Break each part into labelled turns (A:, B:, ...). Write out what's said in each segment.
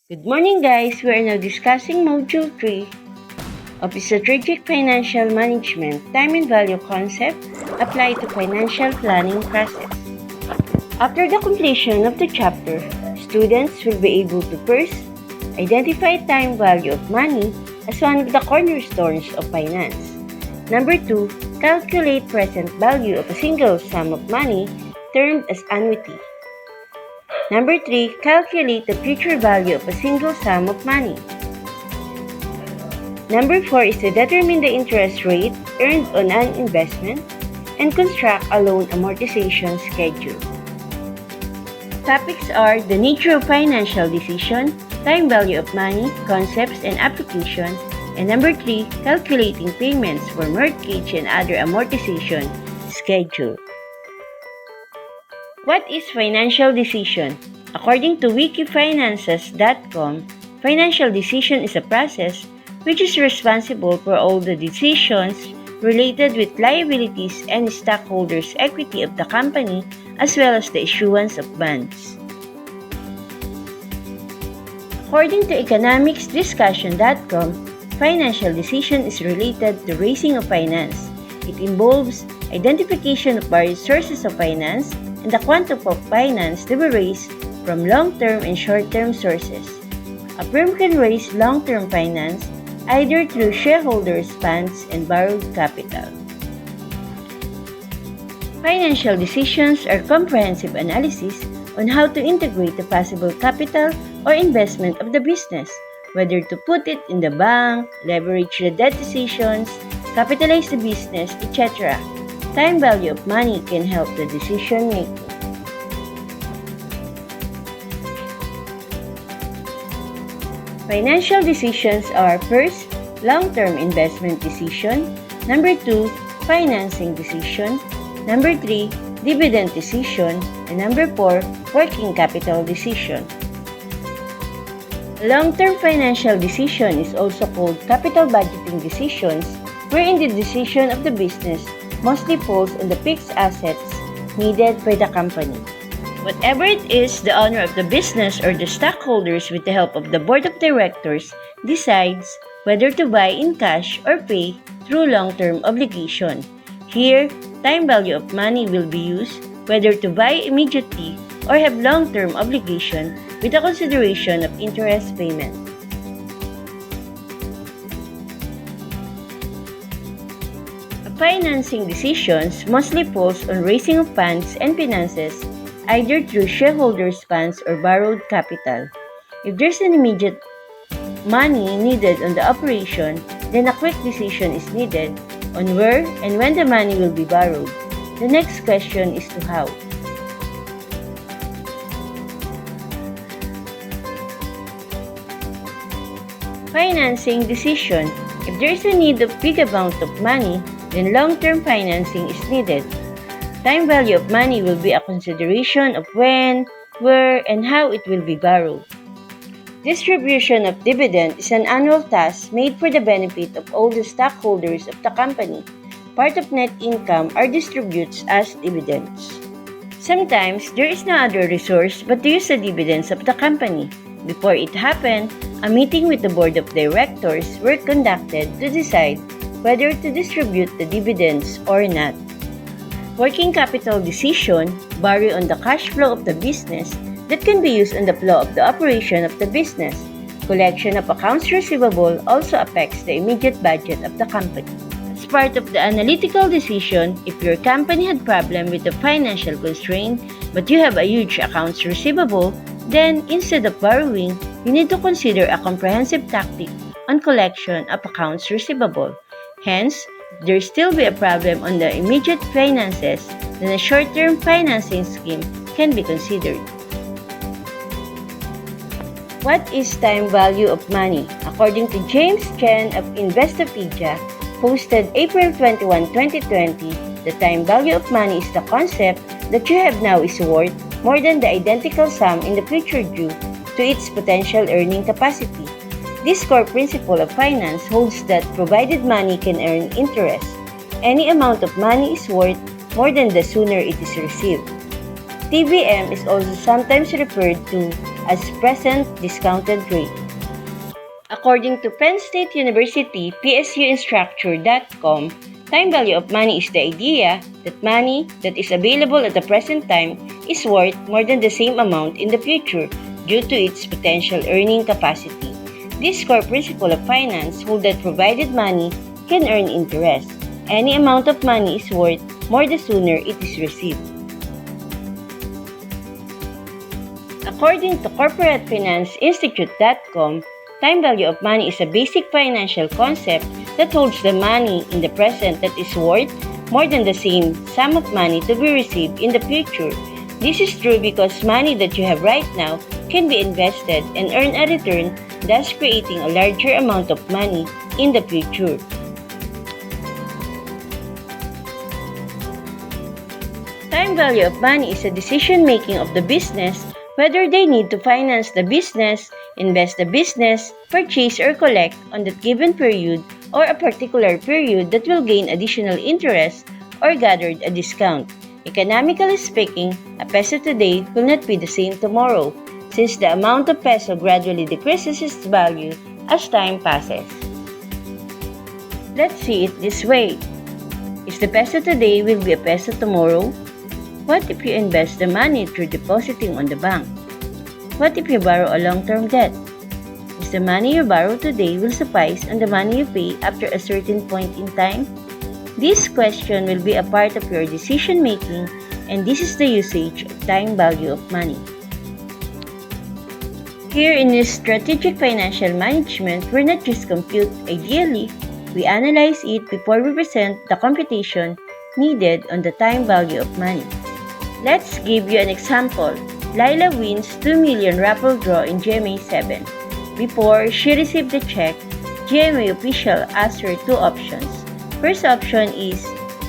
A: Good morning, guys. We are now discussing Module 3 of Strategic Financial Management, Time and Value Concept applied to Financial Planning Process. After the completion of the chapter, students will be able to first identify time value of money as one of the cornerstones of finance. Number 2, calculate present value of a single sum of money termed as annuity. Number 3, calculate the future value of a single sum of money. Number 4 is to determine the interest rate earned on an investment and construct a loan amortization schedule. Topics are the nature of financial decision, time value of money, concepts and application, and number 3, calculating payments for mortgage and other amortization schedule. What is financial decision? According to wikifinances.com, financial decision is a process which is responsible for all the decisions related with liabilities and stockholders' equity of the company as well as the issuance of bonds. According to economicsdiscussion.com, financial decision is related to raising of finance. It involves identification of various sources of finance and the quantum of finance to be raised from long-term and short-term sources. A firm can raise long-term finance either through shareholders' funds and borrowed capital. Financial decisions are comprehensive analysis on how to integrate the possible capital or investment of the business, whether to put it in the bank, leverage the debt decisions, capitalize the business, etc. Time value of money can help the decision making. Financial decisions are first, long-term investment decision, number 2, financing decision, number 3, dividend decision, and number 4, working capital decision. Long-term financial decision is also called capital budgeting decisions, wherein the decision of the business mostly falls on the fixed assets needed by the company. Whatever it is, the owner of the business or the stockholders with the help of the board of directors decides whether to buy in cash or pay through long-term obligation. Here, time value of money will be used whether to buy immediately or have long-term obligation with a consideration of interest payment. Financing decisions mostly falls on raising of funds and finances either through shareholders' funds or borrowed capital. If there's an immediate money needed on the operation, then a quick decision is needed on where and when the money will be borrowed. The next question is to how. Financing decision. If there's a need of big amount of money, then long-term financing is needed. Time value of money will be a consideration of when, where, and how it will be borrowed. Distribution of dividend is an annual task made for the benefit of all the stockholders of the company. Part of net income are distributed as dividends. Sometimes, there is no other resource but to use the dividends of the company. Before it happened, a meeting with the board of directors were conducted to decide whether to distribute the dividends or not. Working capital decision vary on the cash flow of the business that can be used on the flow of the operation of the business. Collection of accounts receivable also affects the immediate budget of the company. As part of the analytical decision, if your company had problem with the financial constraint but you have a huge accounts receivable, then instead of borrowing, you need to consider a comprehensive tactic on collection of accounts receivable. Hence, if there still be a problem on the immediate finances, then a short-term financing scheme can be considered. What is time value of money? According to James Chen of Investopedia, posted April 21, 2020, the time value of money is the concept that you have now is worth more than the identical sum in the future due to its potential earning capacity. This core principle of finance holds that provided money can earn interest, any amount of money is worth more than the sooner it is received. TVM is also sometimes referred to as present discounted rate. According to Penn State University PSUinstructure.com, time value of money is the idea that money that is available at the present time is worth more than the same amount in the future due to its potential earning capacity. This core principle of finance holds that provided money can earn interest, any amount of money is worth more the sooner it is received. According to CorporateFinanceInstitute.com, time value of money is a basic financial concept that holds the money in the present that is worth more than the same sum of money to be received in the future. This is true because money that you have right now can be invested and earn a return, thus creating a larger amount of money in the future. Time value of money is a decision-making of the business whether they need to finance the business, invest the business, purchase or collect on that given period or a particular period that will gain additional interest or gathered a discount. Economically speaking, a peso today will not be the same tomorrow, since the amount of peso gradually decreases its value as time passes. Let's see it this way. Is the peso today will be a peso tomorrow? What if you invest the money through depositing on the bank? What if you borrow a long-term debt? Is the money you borrow today will suffice on the money you pay after a certain point in time? This question will be a part of your decision-making, and this is the usage of time value of money. Here in this strategic financial management, we're not just compute ideally, we analyze it before we present the computation needed on the time value of money. Let's give you an example. Lila wins 2 million raffle draw in GMA 7. Before she received the check, GMA official asked her two options. First option is,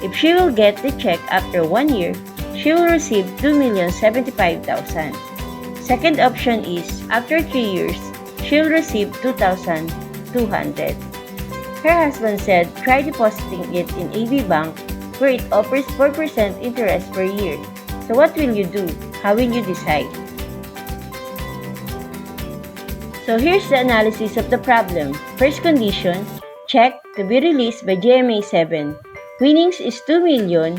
A: if she will get the check after 1 year, she will receive 2,075,000. Second option is, after 3 years, she will receive 2,200. Her husband said, try depositing it in AB Bank where it offers 4% interest per year. So what will you do? How will you decide? So here's the analysis of the problem. First condition, check to be released by GMA 7. Winnings is 2 million.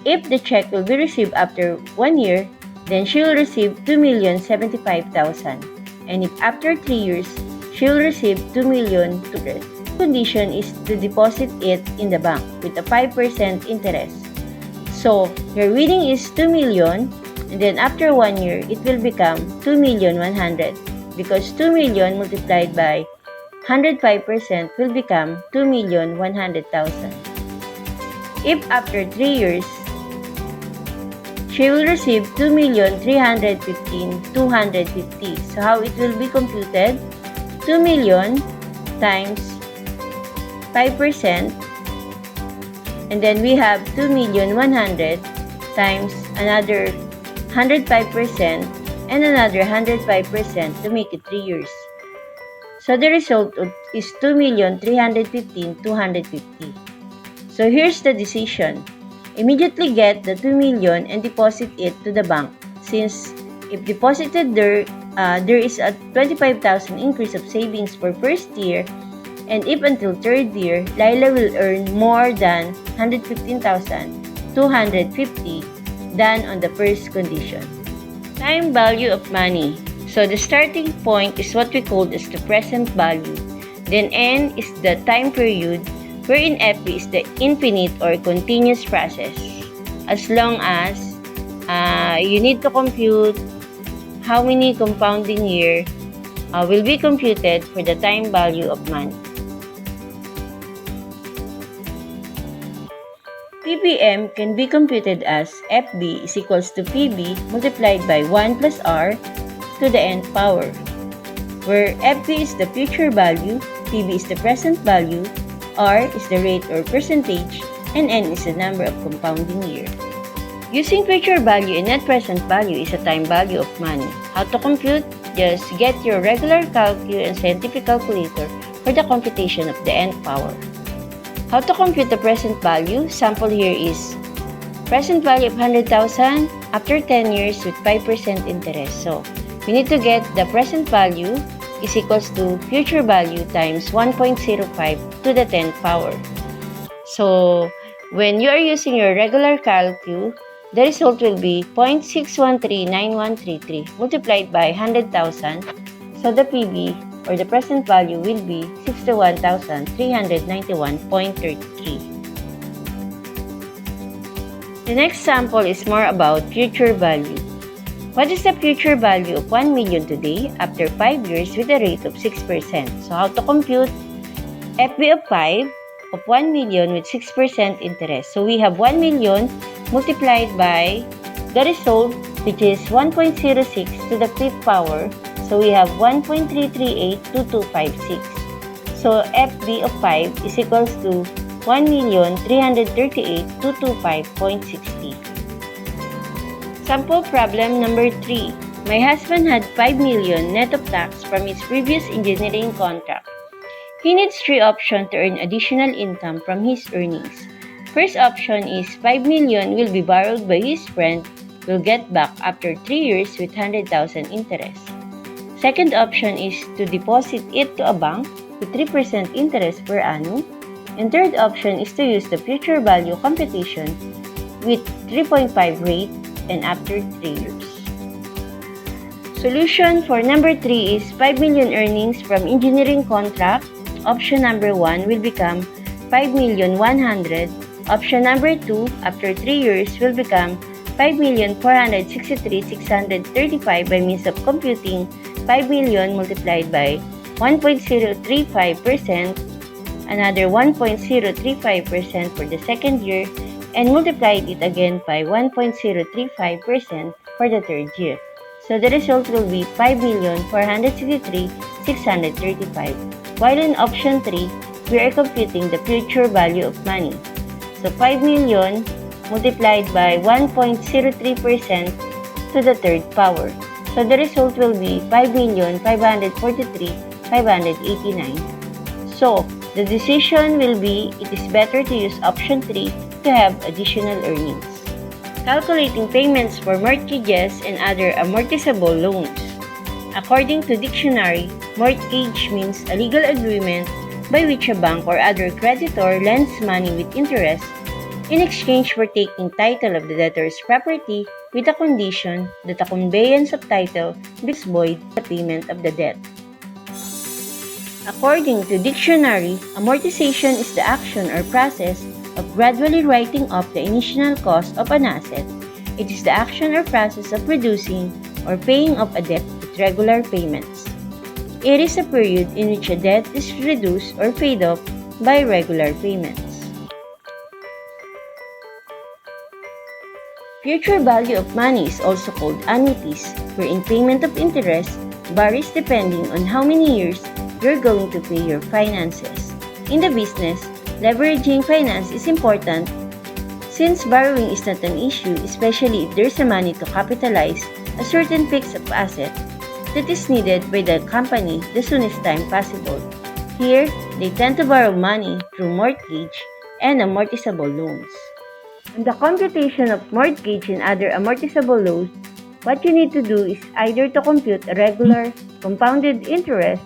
A: If the check will be received after 1 year, then she will receive 2,075,000. And if after 3 years, she will receive 2,200,000. Condition is to deposit it in the bank with a 5% interest. So, your winning is 2 million, and then after 1 year, it will become 2,100,000 because 2 million multiplied by 105% will become 2,100,000. If after 3 years, she will receive 2,315,250. So, how it will be computed? 2 million times 5%, and then we have 2,100,000 times another 105% and another 105% to make it 3 years. So the result is 2,315,250. So here's the decision. Immediately get the 2 million and deposit it to the bank, since if deposited there is a 25,000 increase of savings for first year. And if until third year, Lila will earn more than 115,250 than on the first condition. Time value of money. So the starting point is what we call as the present value. Then N is the time period, wherein FB is the infinite or continuous process. As long as you need to compute how many compounding year will be computed for the time value of money. PBM can be computed as FB is equals to PB multiplied by 1 plus R to the nth power, where FB is the future value, PB is the present value, R is the rate or percentage, and N is the number of compounding year. Using future value and net present value is a time value of money. How to compute? Just get your regular calculator and scientific calculator for the computation of the nth power. How to compute the present value? Sample here is present value of 100,000 after 10 years with 5% interest. So, we need to get the present value is equals to future value times 1.05 to the 10th power. So, when you are using your regular calcu, the result will be 0.6139133 multiplied by 100,000. So, the PV or the present value will be 61,391.33. The next sample is more about future value. What is the future value of 1 million today after 5 years with a rate of 6%? So, how to compute FV of 5 of 1 million with 6% interest? So, we have 1 million multiplied by the result, which is 1.06 to the 5th power. So, we have 1.3382256. So, FV of 5 is equals to 1,338,225.60. Sample problem number 3. My husband had 5 million net of tax from his previous engineering contract. He needs 3 options to earn additional income from his earnings. First option is 5 million will be borrowed by his friend, will get back after 3 years with 100,000 interest. Second option is to deposit it to a bank with 3% interest per annum. And third option is to use the future value computation with 3.5 rate and after 3 years. Solution for number 3 is 5 million earnings from engineering contract. Option number 1 will become 5,100,000. Option number 2 after 3 years will become 5,463,635 by means of computing 5 million multiplied by 1.035%, another 1.035% for the second year, and multiplied it again by 1.035% for the third year. So the result will be 5,463,635. While in option 3, we are computing the future value of money. So 5 million multiplied by 1.03% to the third power. So the result will be 5,543,589. So the decision will be it is better to use option 3 to have additional earnings. Calculating payments for mortgages and other amortizable loans. According to dictionary, mortgage means a legal agreement by which a bank or other creditor lends money with interest in exchange for taking title of the debtor's property with the condition that the conveyance of title is void the payment of the debt. According to dictionary, amortization is the action or process of gradually writing off the initial cost of an asset. It is the action or process of reducing or paying off a debt with regular payments. It is a period in which a debt is reduced or paid off by regular payments. Future value of money is also called annuities, wherein payment of interest varies depending on how many years you're going to pay your finances. In the business, leveraging finance is important since borrowing is not an issue, especially if there's a money to capitalize a certain fixed asset that is needed by the company the soonest time possible. Here, they tend to borrow money through mortgage and amortizable loans. In the computation of mortgage and other amortizable loans, what you need to do is either to compute a regular compounded interest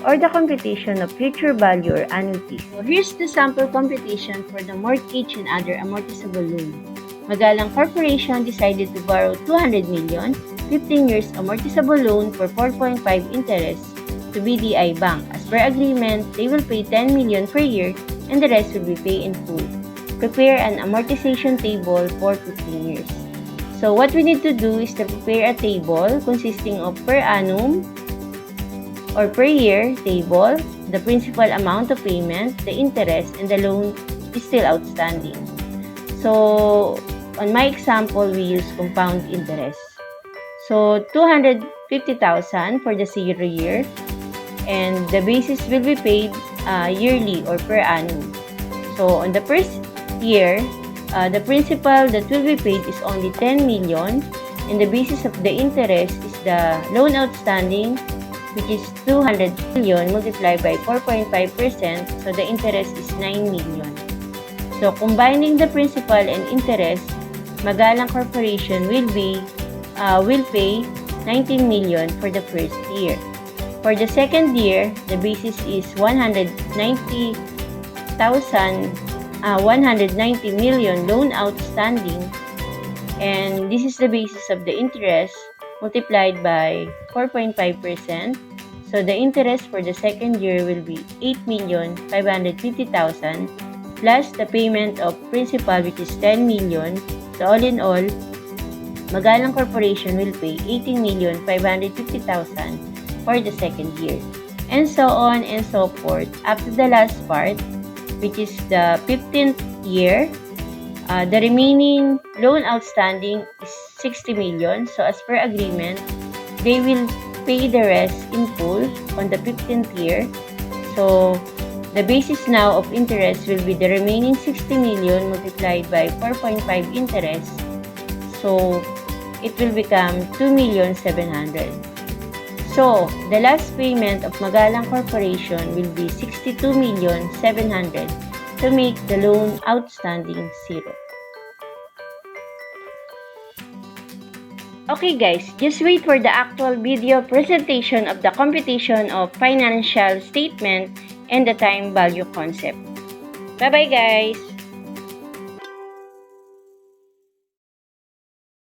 A: or the computation of future value or annuity. So here's the sample computation for the mortgage and other amortizable loan. Magalang Corporation decided to borrow 200 million, 15 years amortizable loan for 4.5 interest to BDI Bank. As per agreement, they will pay 10 million per year and the rest will be paid in full. Prepare an amortization table for 15 years. So what we need to do is to prepare a table consisting of per annum or per year table, the principal amount of payment, the interest, and the loan is still outstanding. So on my example, we use compound interest. So 250,000 for the 0 year, and the basis will be paid yearly or per annum. So on the first year, the principal that will be paid is only 10 million, and the basis of the interest is the loan outstanding, which is 200 million multiplied by 4.5%, so the interest is 9 million. So combining the principal and interest, Magalang Corporation will pay 19 million for the first year. For the second year, the basis is 190 million loan outstanding, and this is the basis of the interest multiplied by 4.5%. So the interest for the second year will be 8,550,000 plus the payment of principal, which is 10 million. So all in all, Magalang Corporation will pay 18,550,000 for the second year. And so on and so forth up to the last part, which is the 15th year. The remaining loan outstanding is 60 million. So as per agreement, they will pay the rest in full on the 15th year. So the basis now of interest will be the remaining 60 million multiplied by 4.5 interest. So it will become 2,700,000. So the last payment of Magalang Corporation will be 62,700,000 to make the loan outstanding zero. Okay guys, just wait for the actual video presentation of the computation of financial statement and the time value concept. Bye-bye guys!